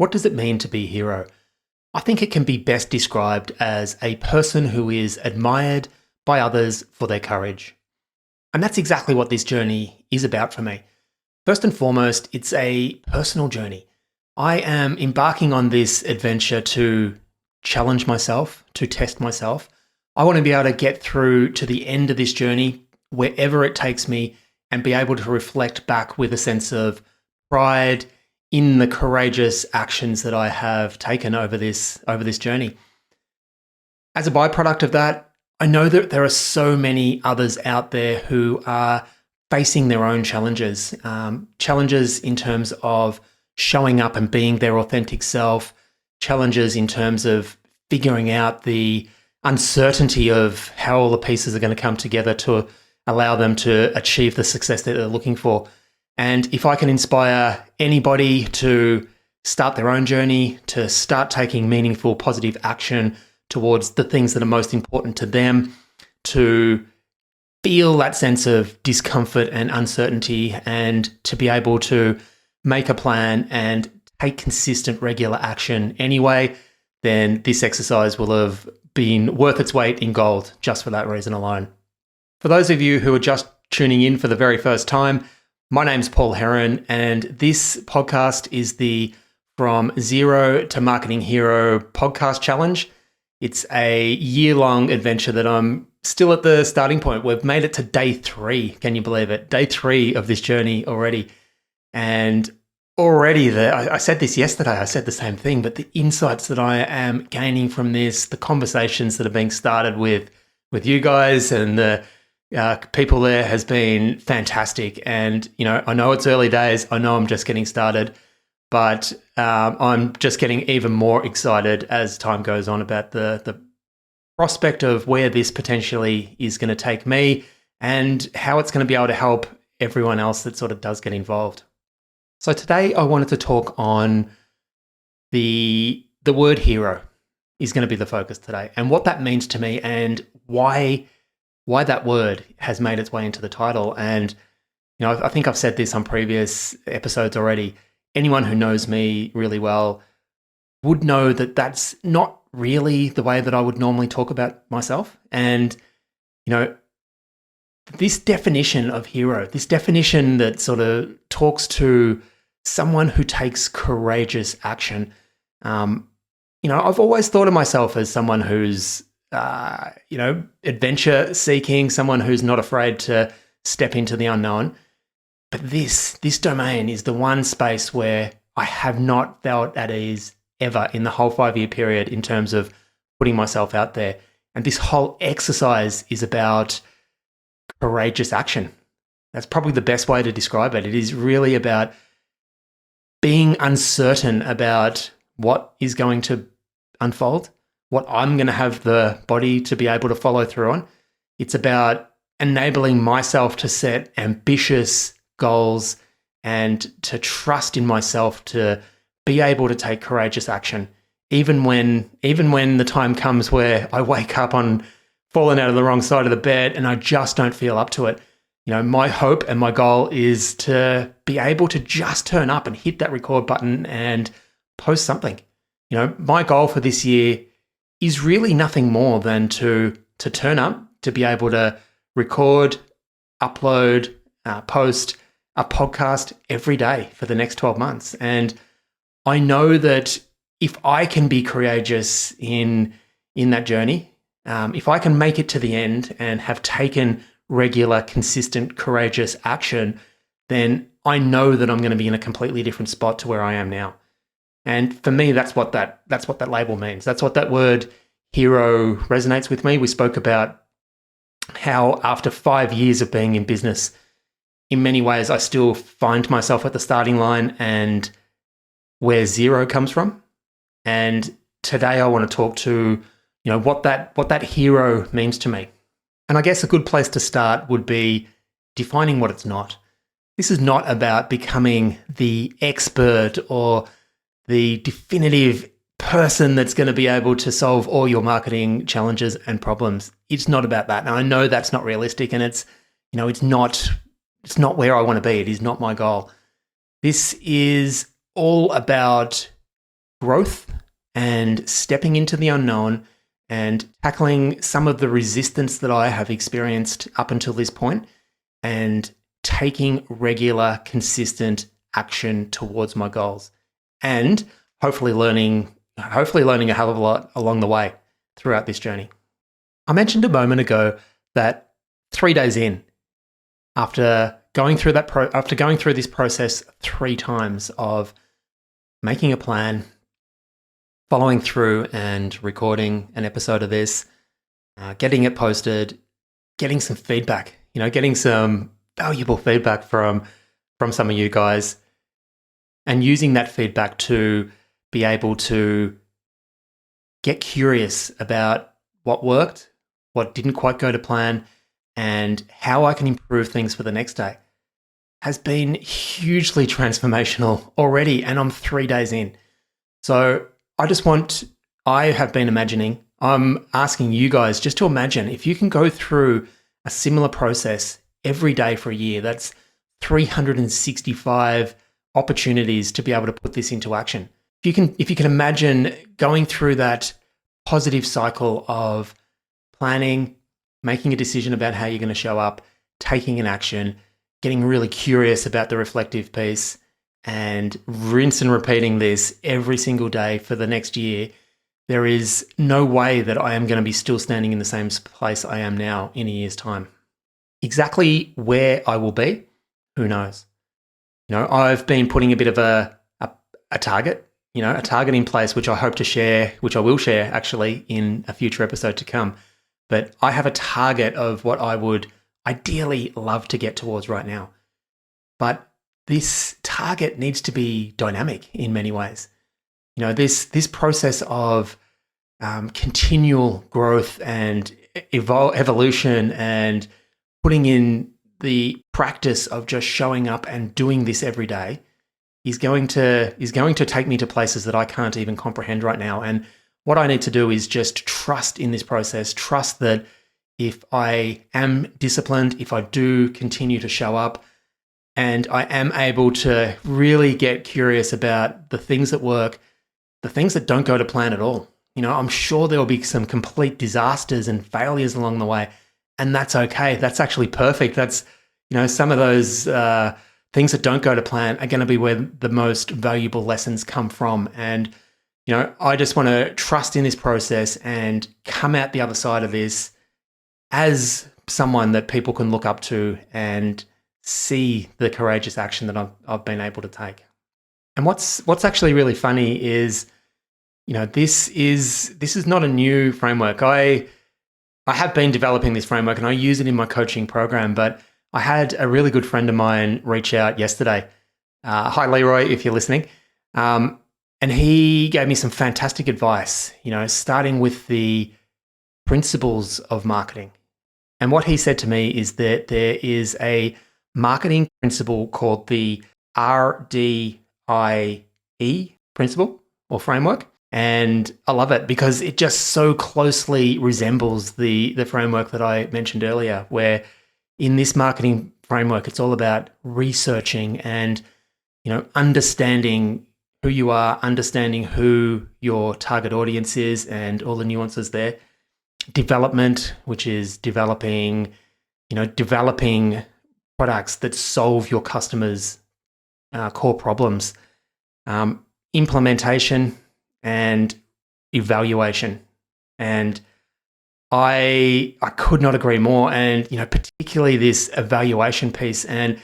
What does it mean to be a hero? I think it can be best described as a person who is admired by others for their courage. And that's exactly what this journey is about for me. First and foremost, it's a personal journey. I am embarking on this adventure to challenge myself, to test myself. I want to be able to get through to the end of this journey, wherever it takes me, and be able to reflect back with a sense of pride in the courageous actions that I have taken over this journey. As a byproduct of that, I know that there are so many others out there who are facing their own challenges, challenges in terms of showing up and being their authentic self, challenges in terms of figuring out the uncertainty of how all the pieces are going to come together to allow them to achieve the success that they're looking for. And if I can inspire anybody to start their own journey, to start taking meaningful, positive action towards the things that are most important to them, to feel that sense of discomfort and uncertainty, and to be able to make a plan and take consistent, regular action anyway, then this exercise will have been worth its weight in gold just for that reason alone. For those of you who are just tuning in for the very first time, my name's Paul Heron, and this podcast is the From Zero to Marketing Hero podcast challenge. It's a year-long adventure that I'm still at the starting point. We've made it to day 3. Can you believe it? Day 3 of this journey already. And already, I said this yesterday, I said the same thing, but the insights that I am gaining from this, the conversations that are being started with you guys and the people there has been fantastic. And, I know it's early days. I know I'm just getting started, but I'm just getting even more excited as time goes on about the prospect of where this potentially is going to take me and how it's going to be able to help everyone else that sort of does get involved. So today I wanted to talk on the word hero is going to be the focus today, and what that means to me and why that word has made its way into the title. And, I think I've said this on previous episodes already. Anyone who knows me really well would know that that's not really the way that I would normally talk about myself. And, this definition of hero, this definition that sort of talks to someone who takes courageous action. I've always thought of myself as someone who's adventure seeking, someone who's not afraid to step into the unknown. But this domain is the one space where I have not felt at ease ever in the whole 5-year period in terms of putting myself out there. And this whole exercise is about courageous action. That's probably the best way to describe it. It is really about being uncertain about what is going to unfold, what I'm going to have the body to be able to follow through on. It's about enabling myself to set ambitious goals and to trust in myself to be able to take courageous action, even when the time comes where I wake up on falling out of the wrong side of the bed and I just don't feel up to it. My hope and my goal is to be able to just turn up and hit that record button and post something. My goal for this year is really nothing more than to turn up, to be able to record, upload, post a podcast every day for the next 12 months. And I know that if I can be courageous in that journey, if I can make it to the end and have taken regular, consistent, courageous action, then I know that I'm going to be in a completely different spot to where I am now. And for me, that's what that label means. That's what that word hero resonates with me. We spoke about how after 5 years of being in business, in many ways, I still find myself at the starting line and where zero comes from. And today I want to talk to, what that hero means to me. And I guess a good place to start would be defining what it's not. This is not about becoming the expert or the definitive person that's going to be able to solve all your marketing challenges and problems. It's not about that. And I know that's not realistic, and it's not where I want to be. It is not my goal. This is all about growth and stepping into the unknown and tackling some of the resistance that I have experienced up until this point and taking regular, consistent action towards my goals and hopefully learning a hell of a lot along the way throughout this journey. I mentioned a moment ago that 3 days in, after going through this process 3 times of making a plan, following through and recording an episode of this, getting it posted, getting some feedback, getting some valuable feedback from some of you guys, and using that feedback to be able to get curious about what worked, what didn't quite go to plan, and how I can improve things for the next day has been hugely transformational already, and I'm 3 days in. So I'm asking you guys just to imagine if you can go through a similar process every day for a year, that's 365 opportunities to be able to put this into action. If you can imagine going through that positive cycle of planning, making a decision about how you're going to show up, taking an action, getting really curious about the reflective piece, and rinse and repeating this every single day for the next year, there is no way that I am going to be still standing in the same place I am now in a year's time. Exactly where I will be, who knows? I've been putting a bit of a target, a target in place, which I hope to share, which I will share actually in a future episode to come. But I have a target of what I would ideally love to get towards right now. But this target needs to be dynamic in many ways. This process of continual growth and evolution and putting in the practice of just showing up and doing this every day is going to take me to places that I can't even comprehend right now. And what I need to do is just trust in this process, trust that if I am disciplined, if I do continue to show up, and I am able to really get curious about the things that work, the things that don't go to plan at all. I'm sure there will be some complete disasters and failures along the way, and that's okay. That's actually perfect. That's, some of those things that don't go to plan are going to be where the most valuable lessons come from. And, I just want to trust in this process and come out the other side of this as someone that people can look up to and see the courageous action that I've been able to take. And what's actually really funny is, this is not a new framework. I have been developing this framework and I use it in my coaching program, but I had a really good friend of mine reach out yesterday. Hi, Leroy, if you're listening. And he gave me some fantastic advice, starting with the principles of marketing. And what he said to me is that there is a marketing principle called the RDIE principle or framework. And I love it because it just so closely resembles the framework that I mentioned earlier, where in this marketing framework, it's all about researching and, understanding who you are, understanding who your target audience is and all the nuances there. Development, which is developing products that solve your customers' core problems. Implementation and evaluation. And I could not agree more. And, particularly this evaluation piece. And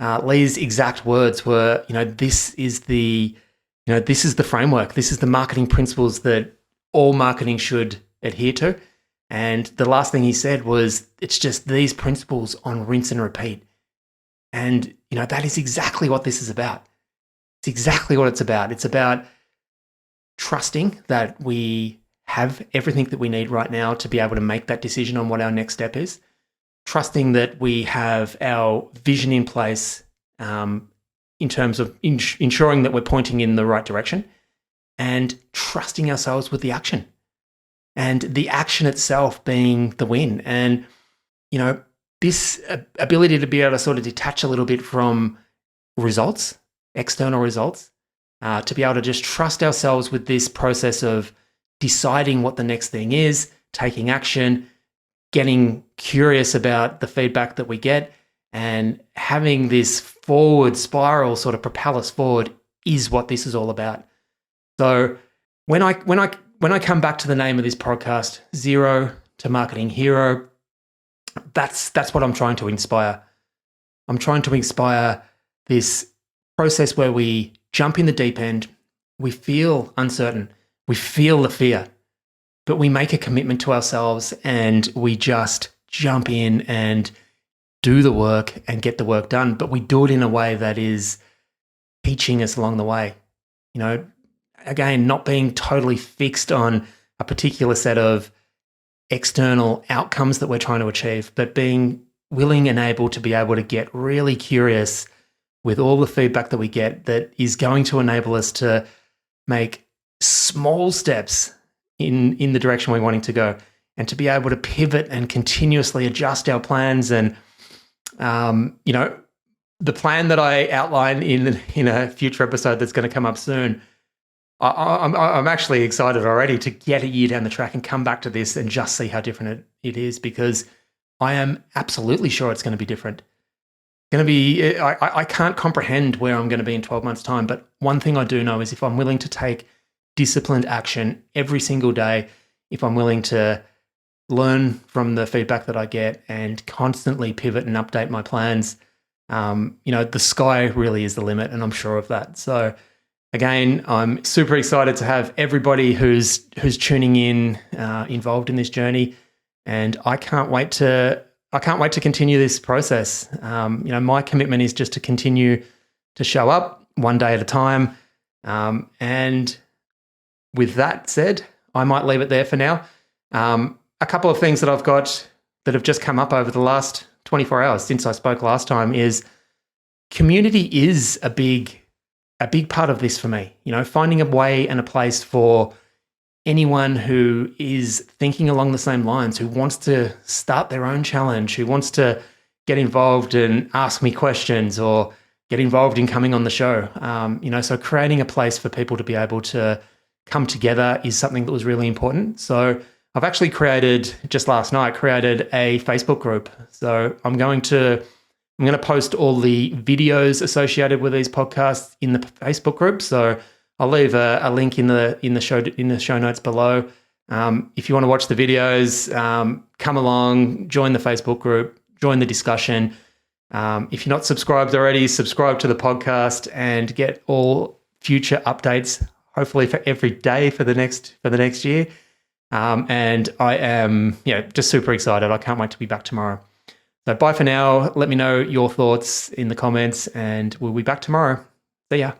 Lee's exact words were, this is the framework. This is the marketing principles that all marketing should adhere to. And the last thing he said was, it's just these principles on rinse and repeat. And, that is exactly what this is about. It's exactly what it's about. It's about trusting that we have everything that we need right now to be able to make that decision on what our next step is. Trusting that we have our vision in place in terms of ensuring that we're pointing in the right direction, and trusting ourselves with the action. And the action itself being the win. And, this ability to be able to sort of detach a little bit from results, external results, to be able to just trust ourselves with this process of deciding what the next thing is, taking action, getting curious about the feedback that we get, and having this forward spiral sort of propel us forward is what this is all about. So when I come back to the name of this podcast, Zero to Marketing Hero, that's what I'm trying to inspire. I'm trying to inspire this process where we jump in the deep end, we feel uncertain, we feel the fear, but we make a commitment to ourselves and we just jump in and do the work and get the work done. But we do it in a way that is teaching us along the way. You know, again, not being totally fixed on a particular set of external outcomes that we're trying to achieve, but being willing and able to be able to get really curious with all the feedback that we get that is going to enable us to make small steps in the direction we're wanting to go, and to be able to pivot and continuously adjust our plans. And, you know, the plan that I outline in a future episode that's going to come up soon, I'm actually excited already to get a year down the track and come back to this and just see how different it is, because I am absolutely sure it's going to be different. I can't comprehend where I'm going to be in 12 months' time, but one thing I do know is if I'm willing to take disciplined action every single day, if I'm willing to learn from the feedback that I get and constantly pivot and update my plans, you know, the sky really is the limit, and I'm sure of that. So again, I'm super excited to have everybody who's tuning in involved in this journey, and I can't wait to continue this process. You know, my commitment is just to continue to show up one day at a time. And with that said, I might leave it there for now. A couple of things that I've got that have just come up over the last 24 hours since I spoke last time is community is a big part of this for me. You know, finding a way and a place for anyone who is thinking along the same lines, who wants to start their own challenge, who wants to get involved and ask me questions or get involved in coming on the show. You know, so creating a place for people to be able to come together is something that was really important. So I've actually just last night, created a Facebook group. So I'm going to post all the videos associated with these podcasts in the Facebook group. So I'll leave a link in the show notes below. If you want to watch the videos, come along, join the Facebook group, join the discussion. If you're not subscribed already, subscribe to the podcast and get all future updates, hopefully for every day for the next year. And I am just super excited. I can't wait to be back tomorrow. So bye for now. Let me know your thoughts in the comments, and we'll be back tomorrow. See ya.